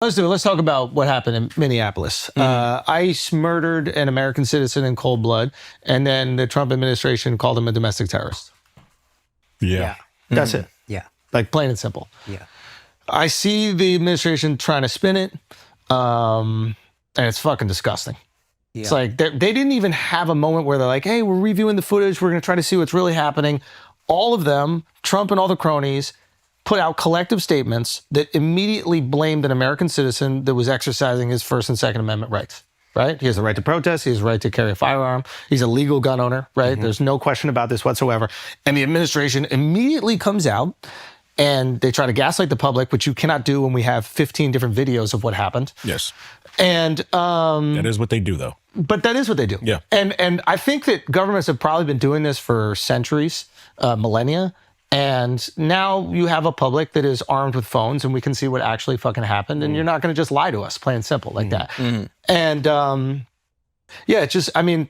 Let's do it. Let's talk about what happened in Minneapolis. ICE murdered an American citizen in cold blood, and then the Trump administration called him a domestic terrorist. Yeah. That's it. Yeah. Like, plain and simple. Yeah. I see the administration trying to spin it, and it's fucking disgusting. Yeah. It's like they didn't even have a moment where they're like, hey, we're reviewing the footage. We're going to try to see what's really happening. All of them, Trump and all the cronies, put out collective statements that immediately blamed an American citizen that was exercising his First and Second Amendment rights, right? He has the right to protest. He has the right to carry a firearm. He's a legal gun owner, right? Mm-hmm. There's no question about this whatsoever. And the administration immediately comes out and they try to gaslight the public, which you cannot do when we have 15 different videos of what happened. Yes. And that is what they do, though. But that is what they do. Yeah. And I think that governments have probably been doing this for centuries, millennia. And now you have a public that is armed with phones and we can see what actually fucking happened. And you're not going to just lie to us, plain and simple, like that. Mm-hmm. And yeah, it's just, I mean,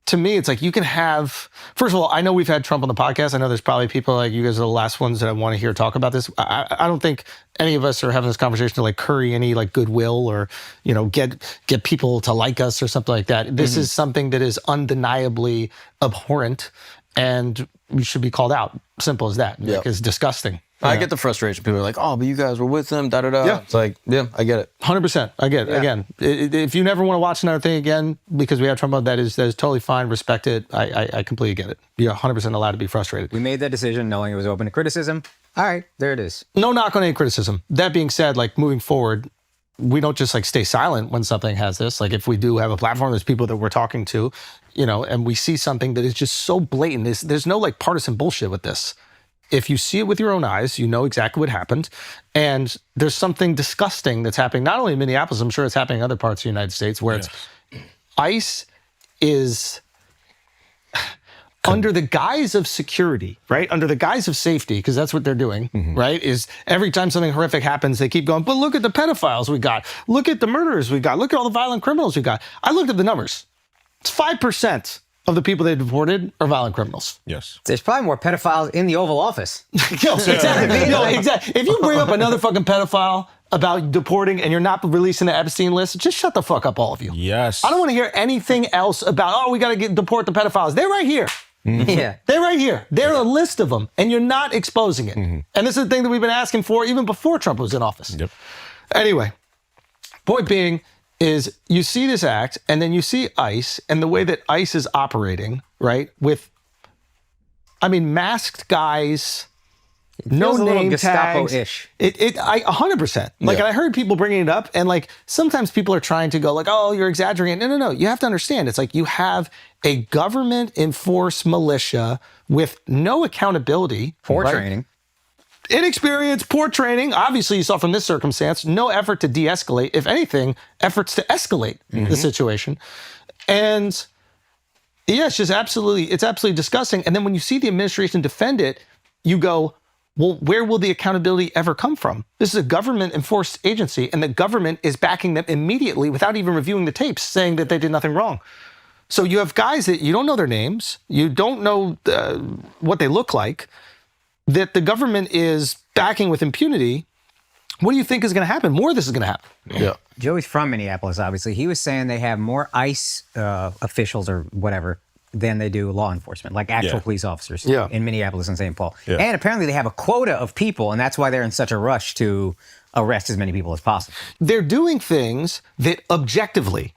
to me, it's like you can have, first of all, I know we've had Trump on the podcast. I know there's probably people like you guys are the last ones that I want to hear talk about this. I don't think any of us are having this conversation to like curry any like goodwill or, you know, get people to like us or something like that. This is something that is undeniably abhorrent and you should be called out. Simple as that. Like, it's disgusting. I get the frustration. People are like, oh, but you guys were with them, da-da-da. Yeah. It's like, yeah, I get it. 100%. I get it. Yeah. Again, if you never want to watch another thing again because we have Trump on, that is totally fine. Respect it. I completely get it. You're 100% allowed to be frustrated. We made that decision knowing it was open to criticism. All right, there it is. No knock on any criticism. That being said, like moving forward, we don't just like stay silent when something has this. Like if we do have a platform, there's people that we're talking to, you know, and we see something that is just so blatant. There's no like partisan bullshit with this. If you see it with your own eyes, you know exactly what happened. And there's something disgusting that's happening, not only in Minneapolis, I'm sure it's happening in other parts of the United States, where it's ICE is under the guise of security, right? Under the guise of safety, because that's what they're doing, right? Is every time something horrific happens, they keep going, but look at the pedophiles we got. Look at the murderers we got. Look at all the violent criminals we got. I looked at the numbers. It's 5% of the people they deported are violent criminals. Yes. There's probably more pedophiles in the Oval Office. Exactly. If you bring up another fucking pedophile about deporting and you're not releasing the Epstein list, just shut the fuck up, all of you. Yes. I don't want to hear anything else about, oh, we got to deport the pedophiles. They're right here. Yeah. They're right here. They're a list of them, and you're not exposing it. And this is the thing that we've been asking for even before Trump was in office. Yep. Anyway, point being is you see this act, and then you see ICE, and the way that ICE is operating, right, with, I mean, masked guys, no name tags. Gestapo-ish. I 100%. Like, and I heard people bringing it up, and like sometimes people are trying to go like, oh, you're exaggerating. No. You have to understand. It's like you have a government-enforced militia with no accountability. Poor training. Inexperience, poor training. Obviously, you saw from this circumstance, no effort to de-escalate. If anything, efforts to escalate the situation. And yeah, it's absolutely disgusting. And then when you see the administration defend it, you go, well, where will the accountability ever come from? This is a government-enforced agency, and the government is backing them immediately without even reviewing the tapes, saying that they did nothing wrong. So you have guys that you don't know their names, you don't know what they look like, that the government is backing with impunity. What do you think is going to happen? More of this is going to happen. Yeah. Joey's from Minneapolis, obviously. He was saying they have more ICE officials or whatever than they do law enforcement, like actual police officers in Minneapolis and St. Paul. Yeah. And apparently they have a quota of people, and that's why they're in such a rush to arrest as many people as possible. They're doing things that objectively,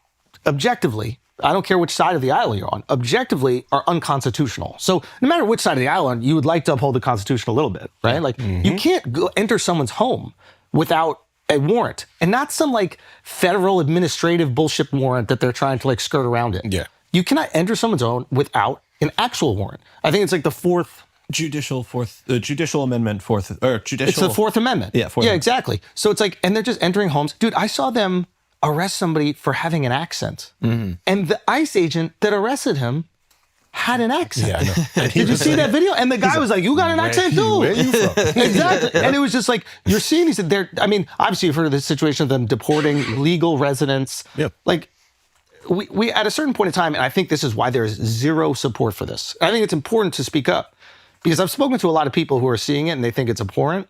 I don't care which side of the aisle you're on, objectively are unconstitutional. So no matter which side of the aisle you're on, you would like to uphold the Constitution a little bit, right? Like you can't go enter someone's home without a warrant, and not some like federal administrative bullshit warrant that they're trying to like skirt around it. Yeah. You cannot enter someone's home without an actual warrant. I think it's like the Judicial Amendment, It's the Fourth Amendment. Yeah, yeah, exactly. So it's like, and they're just entering homes. Dude, I saw them arrest somebody for having an accent. And the ICE agent that arrested him had an accent. Yeah, Did you see that video? And the guy was like, you got an accent too. Where are you from? Exactly. And it was just like, you're seeing these, I mean, obviously you've heard of the situation of them deporting legal residents. Yep. Like, we at a certain point in time, and I think this is why there's zero support for this. I think it's important to speak up because I've spoken to a lot of people who are seeing it and they think it's abhorrent.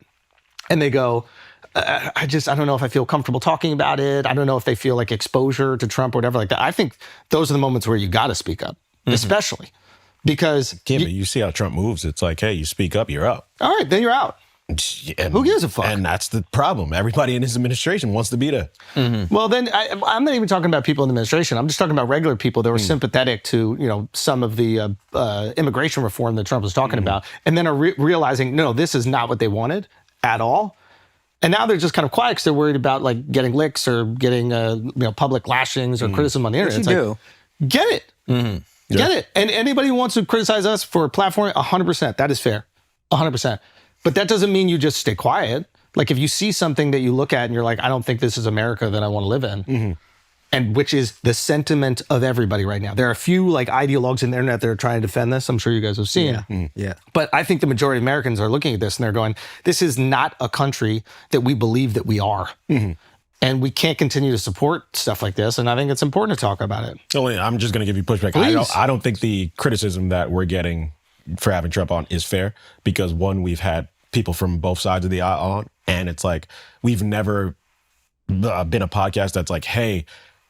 And they go, I don't know if I feel comfortable talking about it. I don't know if they feel like exposure to Trump or whatever like that. I think those are the moments where you got to speak up, especially because but you see how Trump moves. It's like, hey, you speak up, you're out. All right, then you're out. And, who gives a fuck? And that's the problem. Everybody in his administration wants to be there. Well, then I'm not even talking about people in the administration. I'm just talking about regular people that were sympathetic to, some of the immigration reform that Trump was talking about, and then are realizing, no, this is not what they wanted at all. And now they're just kind of quiet because they're worried about like getting licks or getting public lashings or criticism on the internet. Get it. Get it. And anybody who wants to criticize us for platforming, 100%. That is fair. 100%. But that doesn't mean you just stay quiet. Like if you see something that you look at and you're like, I don't think this is America that I want to live in, and which is the sentiment of everybody right now. There are a few like ideologues in the internet that are trying to defend this. I'm sure you guys have seen. Yeah. But I think the majority of Americans are looking at this and they're going, this is not a country that we believe that we are. And we can't continue to support stuff like this. And I think it's important to talk about it. I'm just going to give you pushback. I don't think the criticism that we're getting for having Trump on is fair because one, we've had people from both sides of the aisle on, and it's like we've never been a podcast that's like, hey,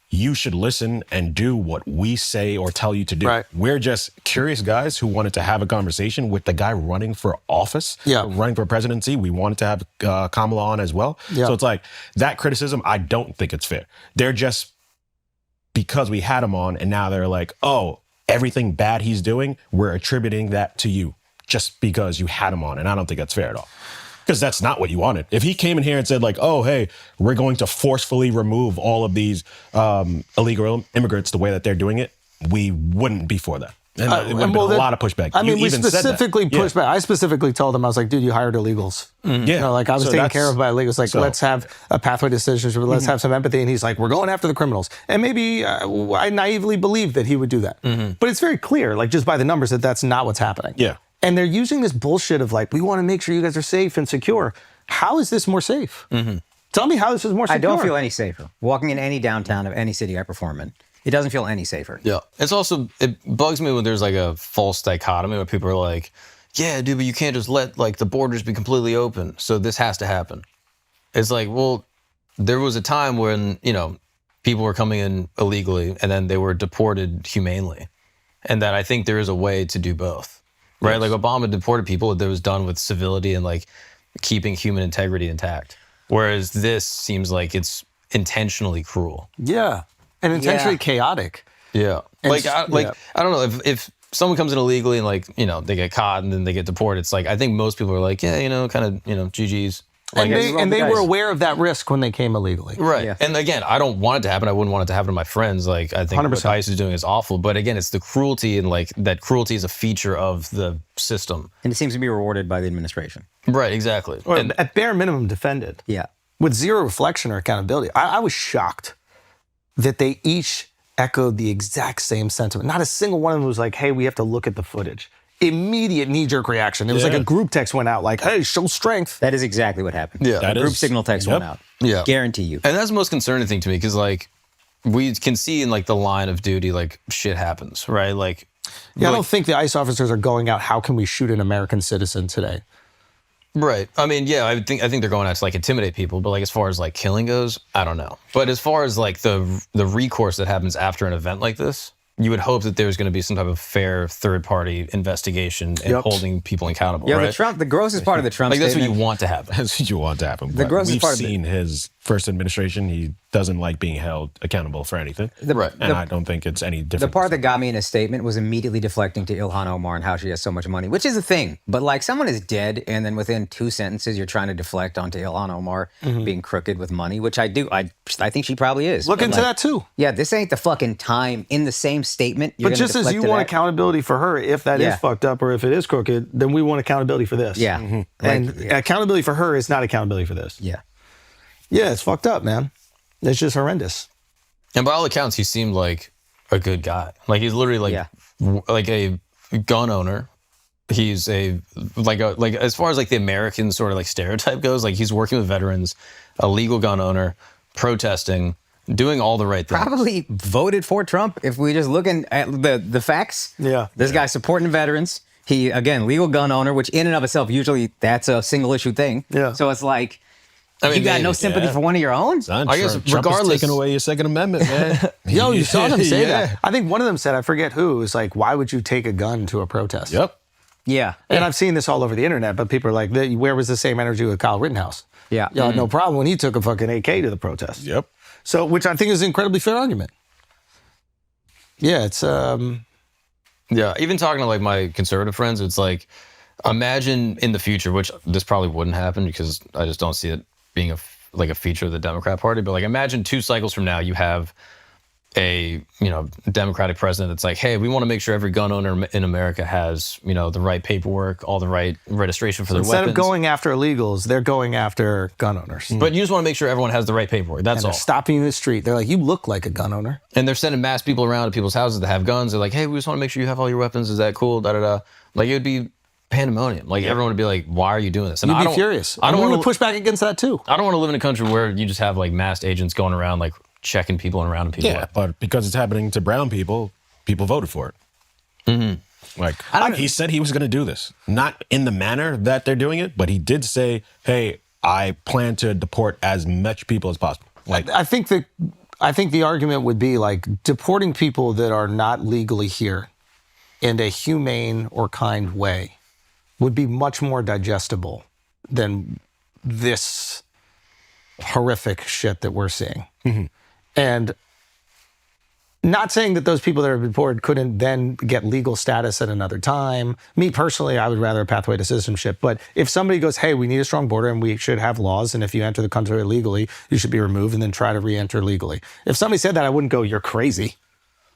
you should listen and do what we say or tell you to do. Right. We're just curious guys who wanted to have a conversation with the guy running for office, running for presidency. We wanted to have Kamala on as well. Yeah. So it's like that criticism, I don't think it's fair. They're just, because we had him on and now they're like, oh, everything bad he's doing, we're attributing that to you just because you had him on. And I don't think that's fair at all. Because that's not what you wanted. If he came in here and said like, oh, hey, we're going to forcefully remove all of these illegal immigrants the way that they're doing it, we wouldn't be for that. And it would have been a lot of pushback. I mean, we specifically pushed back. I specifically told them, I was like, dude, you hired illegals. Yeah. I was taken care of by illegals. Like, let's have a pathway to citizenship. Let's have some empathy. And he's like, we're going after the criminals. And maybe I naively believed that he would do that. But it's very clear, like just by the numbers, that that's not what's happening. Yeah. And they're using this bullshit of like, we want to make sure you guys are safe and secure. How is this more safe? Tell me how this is more secure. I don't feel any safer. Walking in any downtown of any city I perform in, it doesn't feel any safer. Yeah. It bugs me when there's like a false dichotomy where people are like, yeah, dude, but you can't just let like the borders be completely open. So this has to happen. It's like, well, there was a time when, people were coming in illegally and then they were deported humanely. And that I think there is a way to do both. Right? Like Obama deported people that was done with civility and like keeping human integrity intact. Whereas this seems like it's intentionally cruel. Yeah. And intentionally chaotic. Yeah. I don't know if someone comes in illegally and like, they get caught and then they get deported. It's like, I think most people are like, yeah, GG's. Like, and they were aware of that risk when they came illegally. Right. Yeah. And again, I don't want it to happen. I wouldn't want it to happen to my friends. Like, I think 100%. what ICE is doing is awful. But again, it's the cruelty and like that cruelty is a feature of the system. And it seems to be rewarded by the administration. Right, exactly. Or And at bare minimum defended. Yeah. With zero reflection or accountability. I was shocked that they each echoed the exact same sentiment. Not a single one of them was like, hey, we have to look at the footage. Immediate knee-jerk reaction. It was like a group text went out like, hey, show strength. That is exactly what happened. Yeah. The group signal text went out. Yeah. Guarantee you. And that's the most concerning thing to me because like we can see in like the line of duty, like shit happens, right? Like, I don't think the ICE officers are going out, how can we shoot an American citizen today? right. I mean, yeah, I think they're going out to like intimidate people, but like as far as like killing goes, I don't know. But as far as like the recourse that happens after an event like this, you would hope that there's going to be some type of fair third-party investigation and holding people accountable. Yeah, right? the grossest part of the Trump Like that's what statement. you want to happen. That's what you want to happen. The grossest we've part of seen his first administration. He doesn't like being held accountable for anything. Right. And I don't think it's any The different. part that got me in his statement was immediately deflecting to Ilhan Omar and how she has so much money, which is a thing. But like someone is dead, and then within 2 sentences, you're trying to deflect onto Ilhan Omar being crooked with money, which I do. I think she probably is. Look But into like, that too. Yeah, this ain't the fucking time in the same statement. You're But gonna just as deflect you to want that. accountability for her, if that is fucked up or if it is crooked, then we want accountability for this. Yeah. And Like, accountability for her is not accountability for this. yeah. Yeah, it's fucked up, man. It's just horrendous. And by all accounts, he seemed like a good guy. Like he's literally like a gun owner. He's like as far as like the American sort of like stereotype goes, like he's working with veterans, a legal gun owner, protesting, doing all the right things. Probably voted for Trump if we just looking at the facts. Yeah. This guy's supporting veterans. He, again, legal gun owner, which in and of itself, usually that's a single issue thing. Yeah. So it's like, I mean, You got maybe, no sympathy yeah. for one of your own? Son, I guess Trump is regardless- taking away your Second Amendment, man. Yo, you saw them say Yeah. that. I think one of them said, I forget who, was like, why would you take a gun to a protest? Yep. Yeah. And I've seen this all over the internet, but people are like, where was the same energy with Kyle Rittenhouse? Yeah. You had no problem when he took a fucking AK to the protest. Yep. So, which I think is an incredibly fair argument. Yeah, it's Yeah, even talking to like my conservative friends, it's like, imagine in the future, which this probably wouldn't happen because I just don't see it being a feature of the Democrat Party. But like, imagine 2 cycles from now, you have a Democratic president that's like, hey, we want to make sure every gun owner in America has the right paperwork, all the right registration for their instead weapons. of going after illegals, they're going after gun owners. But you just want to make sure everyone has the right paperwork. That's And all. they're stopping you in the street. They're like, you look like a gun owner. And they're sending mass people around to people's houses that have guns. They're like, hey, we just want to make sure you have all your weapons. Is that cool? Da da da. Like, it would be pandemonium. Like, everyone would be like, why are you doing this? And You'd be furious. I don't want want to push back against that too. I don't want to live in a country where you just have like masked agents going around like checking people and rounding people Yeah, up. but because it's happening to brown people, people voted for it. Mm-hmm. Like, he said he was going to do this. Not in the manner that they're doing it, but he did say, hey, I plan to deport as much people as possible. Like, I think the argument would be like deporting people that are not legally here in a humane or kind way would be much more digestible than this horrific shit that we're seeing. Mm-hmm. And not saying that those people that are deported couldn't then get legal status at another time. Me personally, I would rather a pathway to citizenship. But if somebody goes, hey, we need a strong border and we should have laws, and if you enter the country illegally, you should be removed and then try to re-enter legally. If somebody said that, I wouldn't go, you're crazy.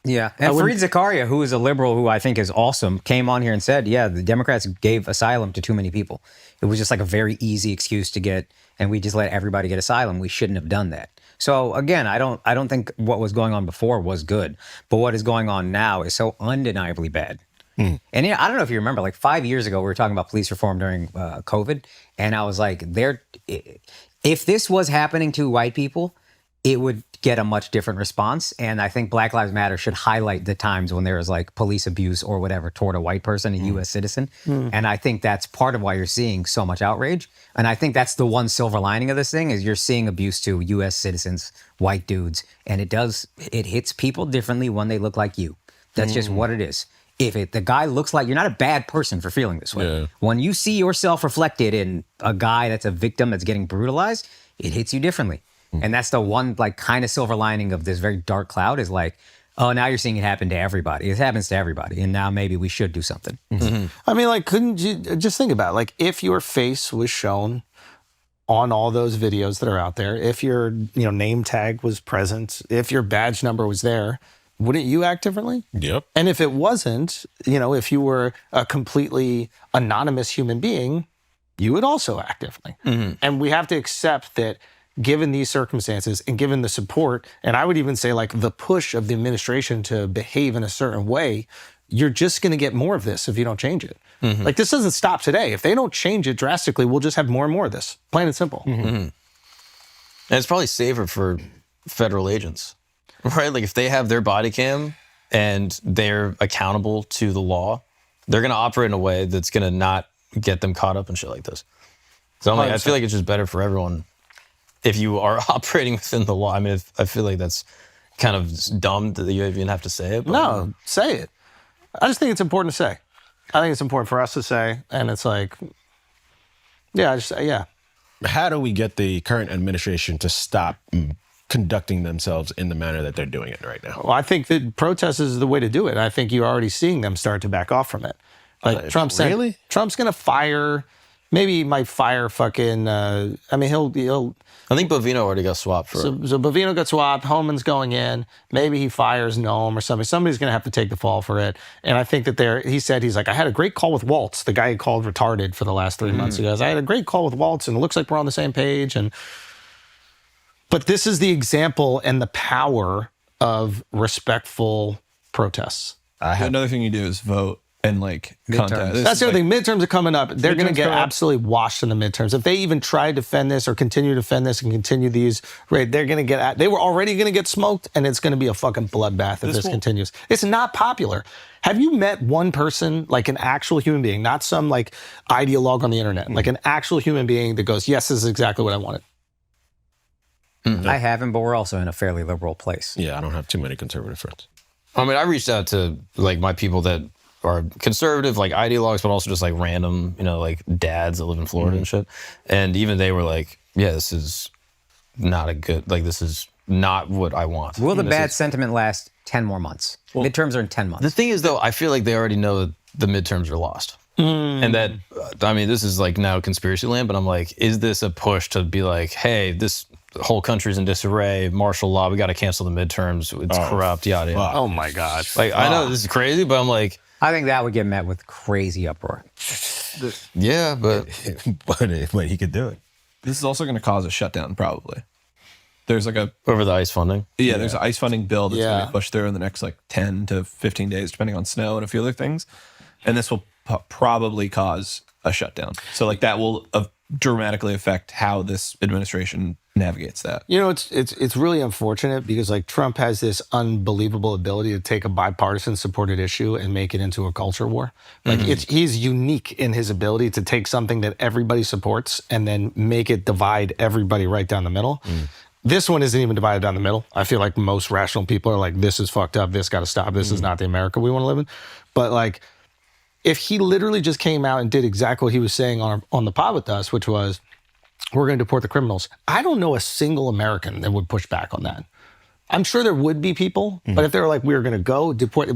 Yeah. And Fareed Zakaria, who is a liberal who I think is awesome, came on here and said, yeah, the Democrats gave asylum to too many people. It was just like a very easy excuse to get, and we just let everybody get asylum. We shouldn't have done that. So again, I don't think what was going on before was good, but what is going on now is so undeniably bad. And yeah, I don't know if you remember, like 5 years ago, we were talking about police reform during COVID, and I was like, if this was happening to white people, it would get a much different response. And I think Black Lives Matter should highlight the times when there was like police abuse or whatever toward a white person, a U.S. citizen. And I think that's part of why you're seeing so much outrage. And I think that's the one silver lining of this thing is you're seeing abuse to U.S. citizens, white dudes. And it hits people differently when they look like you. That's just what it is. If the guy looks like, you're not a bad person for feeling this way. Yeah. When you see yourself reflected in a guy that's a victim that's getting brutalized, it hits you differently. And that's the one like kind of silver lining of this very dark cloud is like, oh, now you're seeing it happen to everybody. It happens to everybody. And now maybe we should do something. Mm-hmm. I mean, like, couldn't you just think about it? Like, if your face was shown on all those videos that are out there, if your name tag was present, if your badge number was there, wouldn't you act differently? yep. And if it wasn't, if you were a completely anonymous human being, you would also act differently. Mm-hmm. And we have to accept that given these circumstances and given the support, and I would even say like the push of the administration to behave in a certain way, you're just going to get more of this if you don't change it. Mm-hmm. Like this doesn't stop today. If they don't change it drastically, we'll just have more and more of this. Plain and simple. Mm-hmm. And it's probably safer for federal agents, right? Like if they have their body cam and they're accountable to the law, they're going to operate in a way that's going to not get them caught up in shit like this. So I'm like, I feel like it's just better for everyone if you are operating within the law. I mean, I feel like that's kind of dumb that you even have to say it. But No, say it. I just think it's important to say. I think it's important for us to say, and it's like, yeah. How do we get the current administration to stop conducting themselves in the manner that they're doing it right now? Well, I think that protest is the way to do it. I think you're already seeing them start to back off from it. Like Trump said, really? Trump's going to fire. Maybe he might fire fucking. He'll. I think Bovino already got swapped for. So Bovino got swapped. Homan's going in. Maybe he fires Noam or something. Somebody's going to have to take the fall for it. And I think that he's like, I had a great call with Waltz, the guy who called retarded for the last 3 months. He goes, I had a great call with Waltz, and it looks like we're on the same page. But this is the example and the power of respectful protests. Another thing you do is vote and like contest. That's the other thing. Midterms are coming up. They're going to get absolutely washed in the midterms. If they even try to defend this or continue to defend this and continue these, right, they're going to get, they were already going to get smoked, and it's going to be a fucking bloodbath if this continues. It's not popular. Have you met one person, like an actual human being, not some like ideologue on the internet, like an actual human being that goes, yes, this is exactly what I wanted? I haven't, but we're also in a fairly liberal place. Yeah, I don't have too many conservative friends. I mean, I reached out to like my people that are conservative, like ideologues, but also just like random, like dads that live in Florida and shit. And even they were like, yeah, this is not a good, like, this is not what I want. Will the bad sentiment last 10 more months? Midterms are in 10 months. The thing is, though, I feel like they already know the midterms are lost. And that, I mean, this is like now conspiracy land, but I'm like, is this a push to be like, hey, this whole country's in disarray, martial law, we got to cancel the midterms, it's corrupt, yada, yada. Oh my God. Like, I know this is crazy, but I'm like, I think that would get met with crazy uproar. yeah, but but he could do it. This is also going to cause a shutdown, probably. There's like over the ICE funding. Yeah, there's an ICE funding bill that's going to Yeah. be pushed through in the next like 10 to 15 days, depending on snow and a few other things. And this will probably cause a shutdown. So like that will dramatically affect how this administration navigates that. It's really unfortunate because like Trump has this unbelievable ability to take a bipartisan supported issue and make it into a culture war. Like he's unique in his ability to take something that everybody supports and then make it divide everybody right down the middle. This one isn't even divided down the middle. I feel like most rational people are like, this is fucked up. This got to stop. This is not the America we want to live in. But like, if he literally just came out and did exactly what he was saying on the pod with us, which was, we're going to deport the criminals, I don't know a single American that would push back on that. I'm sure there would be people, but if they were like, we're going to go deport,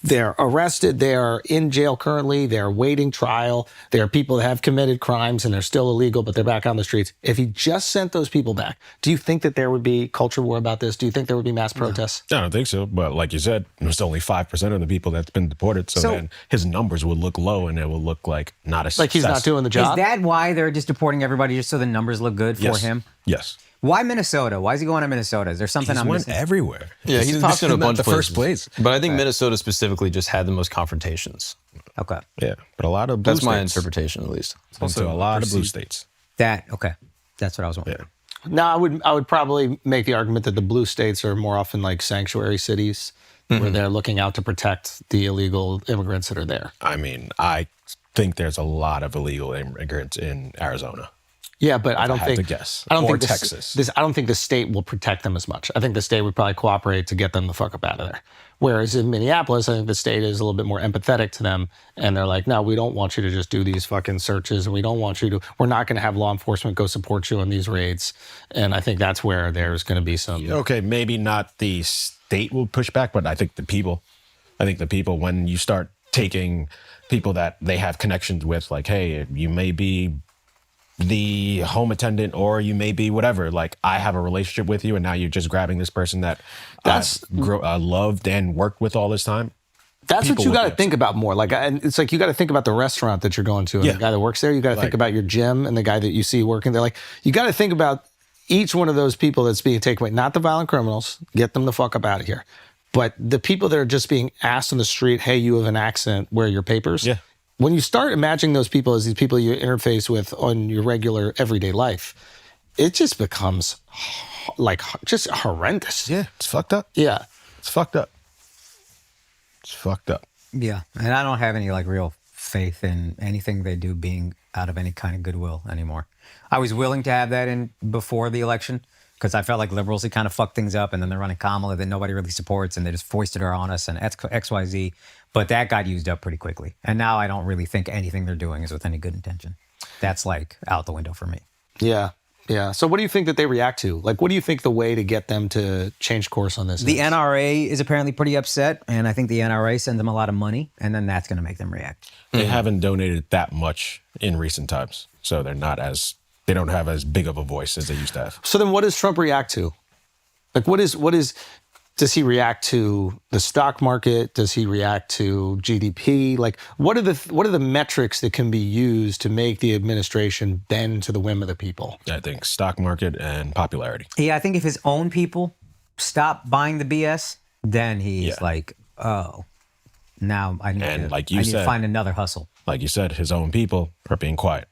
they're arrested, they're in jail currently, they're waiting trial, there are people that have committed crimes and they're still illegal, but they're back on the streets. If he just sent those people back, do you think that there would be culture war about this? Do you think there would be mass protests? I don't think so. But like you said, it's only 5% of the people that's been deported. So then his numbers would look low and it will look like not a Like he's not doing the job? Is that why they're just deporting everybody just so the numbers look good for him? Yes. Why Minnesota? Why is he going to Minnesota? Is there something He's I'm went missing? everywhere. Yeah, he's This popped in is a not bunch the of places. first place. But I think Minnesota specifically just had the most confrontations. Okay. Yeah, but a lot of blue That's my states. interpretation, at least. Also, a lot of blue states. Okay. That's what I was wondering. No, I would probably make the argument that the blue states are more often like sanctuary cities where they're looking out to protect the illegal immigrants that are there. I mean, I think there's a lot of illegal immigrants in Arizona. Yeah, but I don't had think to guess. I don't Or think Texas. I don't think the state will protect them as much. I think the state would probably cooperate to get them the fuck up out of there. Whereas in Minneapolis, I think the state is a little bit more empathetic to them, and they're like, "No, we don't want you to just do these fucking searches, and we don't want you to. We're not going to have law enforcement go support you on these raids." And I think that's where there's going to be some. Okay, maybe not the state will push back, but I think the people, when you start taking people that they have connections with, like, hey, you may be the home attendant or you may be whatever, like I have a relationship with you and now you're just grabbing this person that loved and worked with all this time. That's what people you would got be to think about more. Like, and it's like you got to think about the restaurant that you're going to and Yeah. the guy that works there. You got to think Like- about your gym and the guy that you see working there. Like, you got to think about each one of those people that's being taken away. Not the violent criminals. Get them the fuck up out of here. But the people that are just being asked on the street, "Hey, you have an accident. Where are your papers?" Yeah. When you start imagining those people as these people you interface with on your regular everyday life, it just becomes like just horrendous. Yeah, it's fucked up. Yeah. It's fucked up. It's fucked up. Yeah. And I don't have any like real faith in anything they do being out of any kind of goodwill anymore. I was willing to have that in before the election because I felt like liberals had kind of fucked things up and then they're running Kamala that nobody really supports and they just foisted her on us and XYZ. But that got used up pretty quickly. And now I don't really think anything they're doing is with any good intention. That's like out the window for me. Yeah. Yeah. So what do you think that they react to? Like, what do you think the way to get them to change course on this The is? NRA is apparently pretty upset, and I think the NRA sends them a lot of money, and then that's going to make them react. They haven't donated that much in recent times. So they don't have as big of a voice as they used to have. So then what does Trump react to? Like, does he react to the stock market? Does he react to GDP? Like, what are the metrics that can be used to make the administration bend to the whim of the people? I think stock market and popularity. Yeah, I think if his own people stop buying the BS, then he's like, oh, now I need, And to, like you I need to said- find another hustle. Like you said, his own people are being quiet.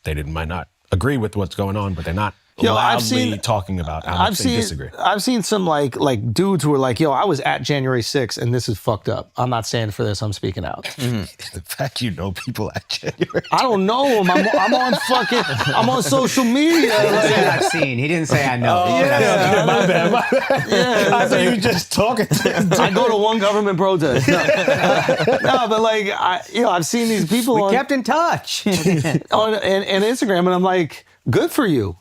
They might not agree with what's going on, but they're not loudly talking about. I've seen some like dudes who are like, yo, I was at January 6th and this is fucked up. I'm not standing for this. I'm speaking out. The fact you know people at January. I don't know them. I'm on social media. He said I've seen. He didn't say I know. He said I've seen. My bad. Yeah, I thought you were just talking to him. I go to one government protest. No, but like, I've seen these people We kept in touch. on Instagram, and I'm like, good for you.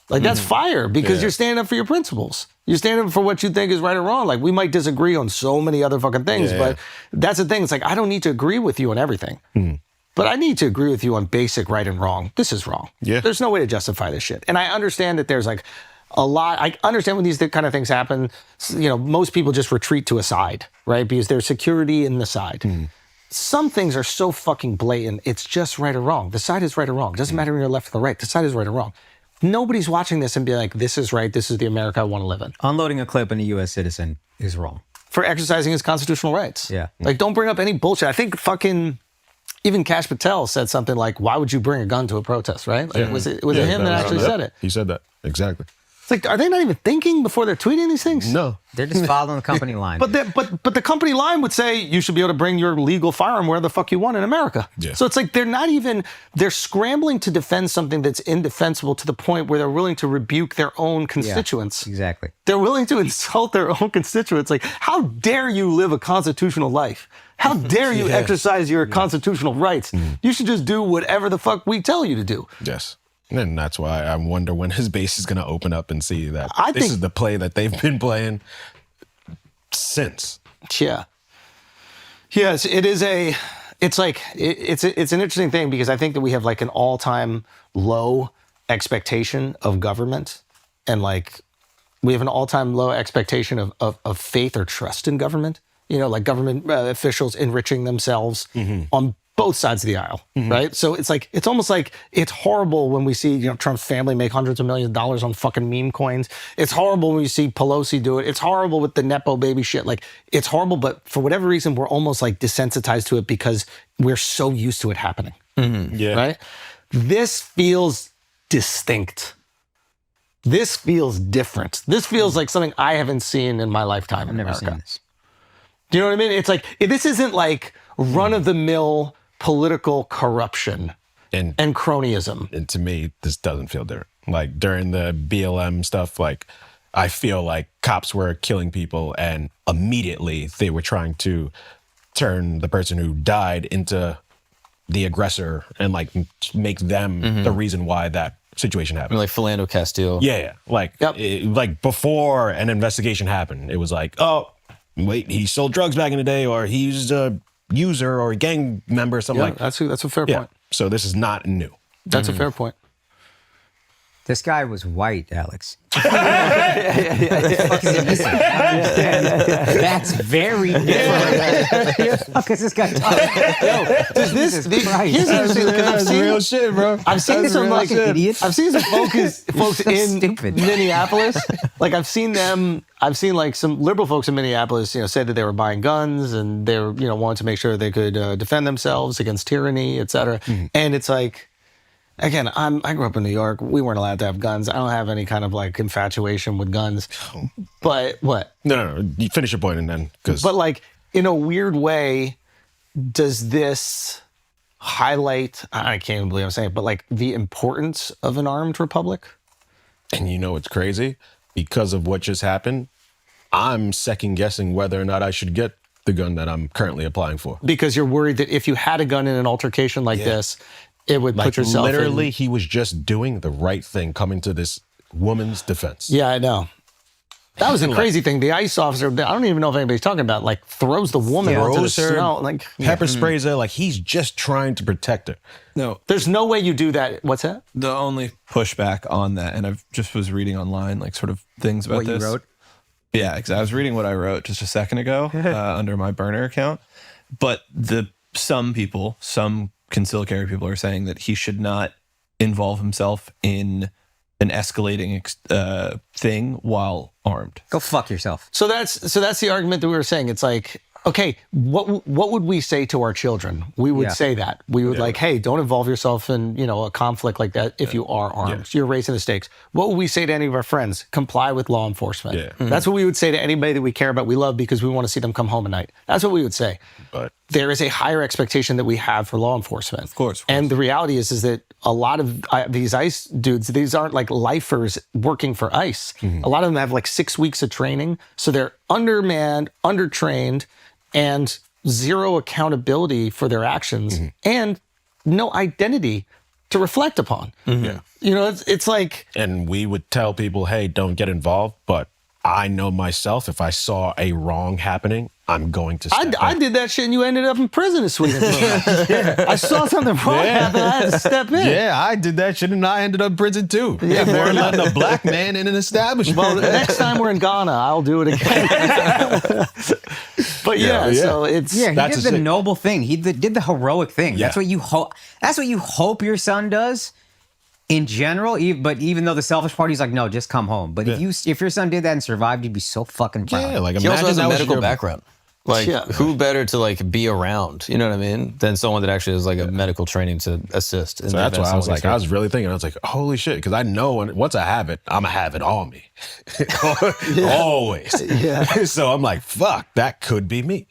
Like, that's fire, because you're standing up for your principles. You're standing up for what you think is right or wrong. Like, we might disagree on so many other fucking things, but that's the thing. It's like, I don't need to agree with you on everything. But I need to agree with you on basic right and wrong. This is wrong. Yeah. There's no way to justify this shit. And I understand that there's like a lot. I understand when these kind of things happen, most people just retreat to a side, right? Because there's security in the side. Some things are so fucking blatant. It's just right or wrong. The side is right or wrong. It doesn't matter if you're left or the right. The side is right or wrong. Nobody's watching this and be like, this is right. This is the America I want to live in. Unloading a clip on a U.S. citizen is wrong. For exercising his constitutional rights. Yeah. Like, don't bring up any bullshit. I think fucking even Kash Patel said something like, why would you bring a gun to a protest, right? Like, was it him that actually said it? He said that. Exactly. It's like, are they not even thinking before they're tweeting these things? No. They're just following the company line. But the company line would say you should be able to bring your legal firearm where the fuck you want in America. Yeah. So it's like they're scrambling to defend something that's indefensible to the point where they're willing to rebuke their own constituents. Yeah, exactly. They're willing to insult their own constituents. Like, how dare you live a constitutional life? How dare you exercise your constitutional rights? You should just do whatever the fuck we tell you to do. Yes. And that's why I wonder when his base is going to open up and see that this is the play that they've been playing since. Yeah. Yes, it's an interesting thing, because I think that we have like an all-time low expectation of government, and like we have an all-time low expectation of faith or trust in government. Like government officials enriching themselves on both sides of the aisle, right? So it's almost like it's horrible when we see, Trump's family make hundreds of millions of dollars on fucking meme coins. It's horrible when you see Pelosi do it. It's horrible with the Nepo baby shit. Like, it's horrible, but for whatever reason, we're almost like desensitized to it because we're so used to it happening. Yeah. Right? This feels distinct. This feels different. This feels like something I haven't seen in my lifetime in America. I've never seen this. Do you know what I mean? It's like, this isn't like run-of-the-mill political corruption and cronyism. And to me, this doesn't feel different. Like, during the BLM stuff, like, I feel like cops were killing people and immediately they were trying to turn the person who died into the aggressor and like make them the reason why that situation happened. Like Philando Castile. Yeah. Like, like before an investigation happened, it was like, oh, wait, he sold drugs back in the day, or he's a user or a gang member or something like that. That's a fair point. So this is not new. That's a fair point. This guy was white, Alex. That's very different. Because this guy here's interesting, because I've seen real shit, bro. I've seen some like idiots. I've seen some folks in Minneapolis. Like, I've seen like some liberal folks in Minneapolis, say that they were buying guns and they were, wanted to make sure they could defend themselves against tyranny, et cetera. And it's like, again, I grew up in New York. We weren't allowed to have guns. I don't have any kind of like infatuation with guns. But what? No. You finish your point and then, But like, in a weird way, does this highlight, I can't even believe I'm saying it, but like the importance of an armed republic? And it's crazy? Because of what just happened, I'm second guessing whether or not I should get the gun that I'm currently applying for. Because you're worried that if you had a gun in an altercation like this, it would put yourself literally, he was just doing the right thing, coming to this woman's defense. Yeah, I know. That was a crazy thing. The ICE officer, I don't even know if anybody's talking about, like, throws the woman onto the snow. Like, pepper sprays her, like he's just trying to protect her. No. There's no way you do that. What's that? The only pushback on that, and I've just was reading online, like, sort of things about this. What you wrote? Yeah, because I was reading what I wrote just a second ago under my burner account. But some concealed carry people are saying that he should not involve himself in an escalating thing while armed. Go fuck yourself. So that's the argument that we were saying. It's like, okay, what would we say to our children? We would say that. We would like, hey, don't involve yourself in, a conflict like that if you are armed. You're raising the stakes. What would we say to any of our friends? Comply with law enforcement. Yeah. That's what we would say to anybody that we care about, we love, because we want to see them come home at night. That's what we would say. But there is a higher expectation that we have for law enforcement. Of course. And the reality is that a lot of these ICE dudes, these aren't like lifers working for ICE. A lot of them have like 6 weeks of training. So they're undermanned, undertrained, and zero accountability for their actions and no identity to reflect upon. yeah. It's like... And we would tell people, hey, don't get involved. But I know myself, if I saw a wrong happening, I'm going to step I in. did that shit and you ended up in prison in Sweden. I saw something wrong happen. I had to step in. Yeah, I did that shit and I ended up in prison too. Yeah, for letting a black man in an establishment. Well, next time we're in Ghana, I'll do it again. But so it's... Yeah, he That's did a the sick- noble thing. He did the heroic thing. Yeah. That's what you hope. That's what you hope your son does. In general, but even though the selfish party's like, no, just come home. But if your son did that and survived, you'd be so fucking proud. Yeah, like He also imagine has a that was medical your- background. Like, who better to like be around, you know what I mean, than someone that actually has like a medical training to assist. So that's why I was like, I was really thinking, I was like, holy shit, because I know once I have it, I'm gonna have it on me, always. Yeah. So I'm like, fuck, that could be me.